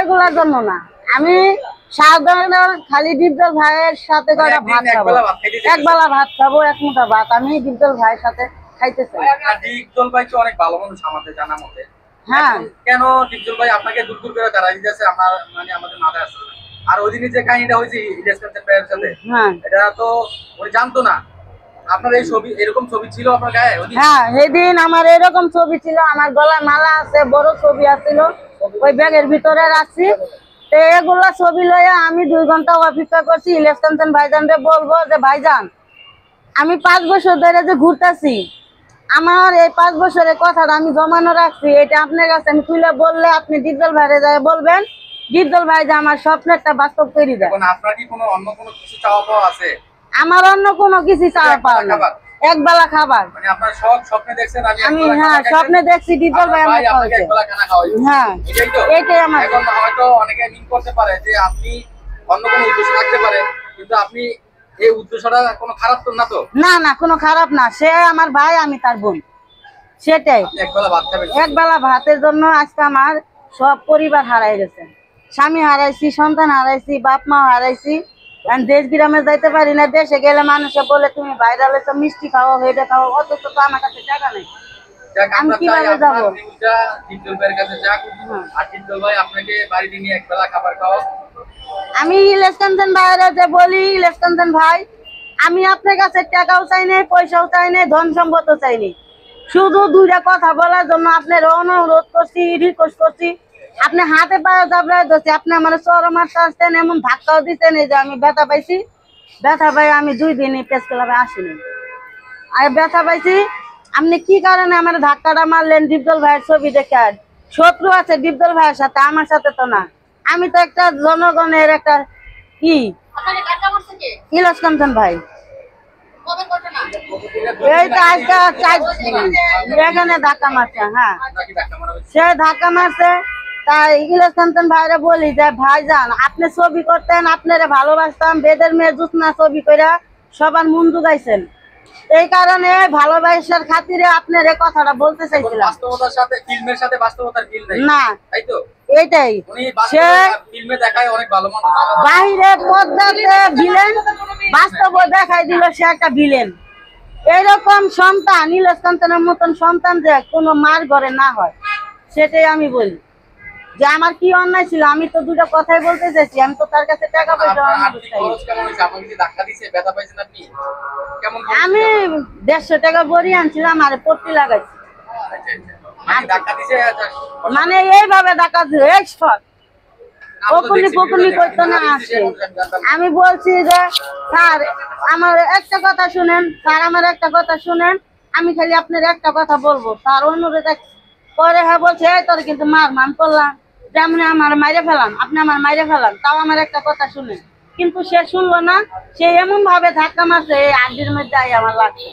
এগুলোর জন্য না, আমি সাধারণ খালি ডিপজল ভাইয়ের সাথে কটা ভাত খাবো, এক বেলা ভাত খাবো, এক মুঠা ভাত আমি ডিপজল ভাইয়ের সাথে খাইতে চাই। ডিপজল ভাই তো অনেক ভালো মানুষ আমাদের জানা মতে। হ্যাঁ, কেন ডিপজল ভাই আপনাকে দূর দূর করে তারা দিতেছে আমার মানে আমাদের মাথায় আসছে না। আর ওইদিকে যে কাহিনীটা হয়েছে ইলিয়াস কাঞ্চন ভাইয়ের সাথে, হ্যাঁ, এটা তো ওই জানতো না আপনার এই ছবি, এরকম ছবি ছিল আপনার গায়ে? হ্যাঁ, সেদিন আমার এরকম ছবি ছিল, আমার গলায় মালা আছে, বড় ছবি আছিল, ওই ব্যাগের ভিতরে রাখছি। তো এগুলা ছবি লইয়া আমি 2 ঘন্টা অপেক্ষা করছি ইলিয়াস কাঞ্চন ভাইজানরে বলবো যে ভাইজান আমি 5 বছর ধরে যে ঘুরতেছি, আমার এই 5 বছরের কথাটা আমি জমানো রাখছি, এটা আপনার কাছে আমি তুলে বললে আপনি ডিপজল ভাইরে যায় বলবেন, ডিপজল ভাই যে আমার স্বপ্নেরটা বাস্তব করে দেয়। আপনার কি কোনো অন্য কোনো কিছু চাওয়া পাওয়া আছে? আমার অন্য কোনো কিছু চাওয়া পাওয়া না, এক বেলা খাবার। মানে আপনার সব স্বপ্নে দেখছেন আমি হ্যাঁ স্বপ্নে দেখছি ডিপজল ভাই আমাকে খাওয়াইছে। হ্যাঁ, এইটাই আমার। এখন হয়তো অনেকে মিন করতে পারে যে আপনি অন্য কোনো উদ্দেশ্য থাকতে পারে, কিন্তু আপনি এই উদ্দেশ্যটা কোনো খারাপ তো না? তো না না, কোনো খারাপ না, সে আমার ভাই, আমি তার বোন, সেটাই। একবেলা ভাত খাবেন? এক বেলা ভাতের জন্য আজকে আমার সব পরিবার হারাই গেছে, স্বামী হারাইছি, সন্তান হারাইছি, বাপ মা হারাইছি, দেশ গ্রামে যাইতে পারি না, দেশে গেলে মানুষে বলে তুমি বাইরে হলে মিষ্টি খাও, হেঁটে খাও, অথচ তো আমার কাছে টাকা নেই, আমি কিভাবে যাবো? আমি ইলিয়াস কাঞ্চন ভাইয়ের যে বলি, ইলিয়াস কাঞ্চন ভাই আমি আপনার কাছে টাকাও চাই নাই, পয়সাও চাই নাই, ধন সম্পদও চাই নাই, শুধু 2টা কথা বলার জন্য আপনার অনুরোধ করছি, রিকোয়েস্ট করছি, আপনি হাতে পায়ে চাপড়াই ধরছি, আপনি আমার চরম মারতে আসতেন, এমন ধাক্কাও দিতেন, এই যে আমি ব্যথা পাইছি, ব্যথা পাই আমি 2 দিনই প্রেস ক্লাবে আসিনি, আর ব্যথা পাইছি। আপনি কি কারণে আমার ধাক্কাটা মারলেন? ডিপজল ভাইয়ের ছবি দেখে। শত্রু আছে ডিপজল ভাইয়ের সাথে, আমার সাথে তো না, আমি তো একটা জনগণের একটা কি ইলিয়াস কাঞ্চন ভাই, এই তো আজকে এখানে ধাক্কা মারছে। হ্যাঁ, সে ধাক্কা মারছে, তাই ইলিয়াস কাঞ্চন ভাইরে বলি যে ভাইজান আপনি ছবি করতেন, আপনারে ভালোবাসতাম, বেদের মেয়ে জুসনা ছবি করে সবার মন জুগাইছেন, এই কারণে ভালোবাসার খাতিরে আপনার এই কথাটা বলতে চাইছিলাম। বাস্তবতার সাথে ফিল্মের সাথে বাস্তবতার মিল নাই না, তাই তো? এইটাই, সে ফিল্মে দেখায় অনেক ভালো মানুষ, বাইরে পর্দাতে ভিলেন, বাস্তবে দেখাই দিল সে একটা ভিলেন। এরকম সন্তান, ইলিয়াস কাঞ্চনের মতন সন্তান যে কোনো মার ঘরে না হয়, সেটাই আমি বলি যে আমার কি অন্যায় ছিল। আমি তো 2টা কথাই বলতে চাইছি, আমি তো তার কাছে টাকা পয়সা আমি 150 টাকা বড়ি আনছিলাম আর পট্টি লাগাইছি, মানে এইভাবে ডাকা করতে না আসে। আমি বলছি যে স্যার আমার একটা কথা শুনেন, স্যার আমার একটা কথা শুনেন, আমি খালি আপনার একটা কথা বলবো স্যার, অনুরোধ পরে। হ্যাঁ বলছে এই তোর কিন্তু মার মান করলাম, যেমন আমার মাইরে ফেলাম, আপনি আমার মাইরে ফেলাম, তাও আমার একটা কথা শুনেন, কিন্তু সে শুনলো না, সে এমন ভাবে ধাক্কা মারছে এই আড্ডির মধ্যে আমার লাগছে।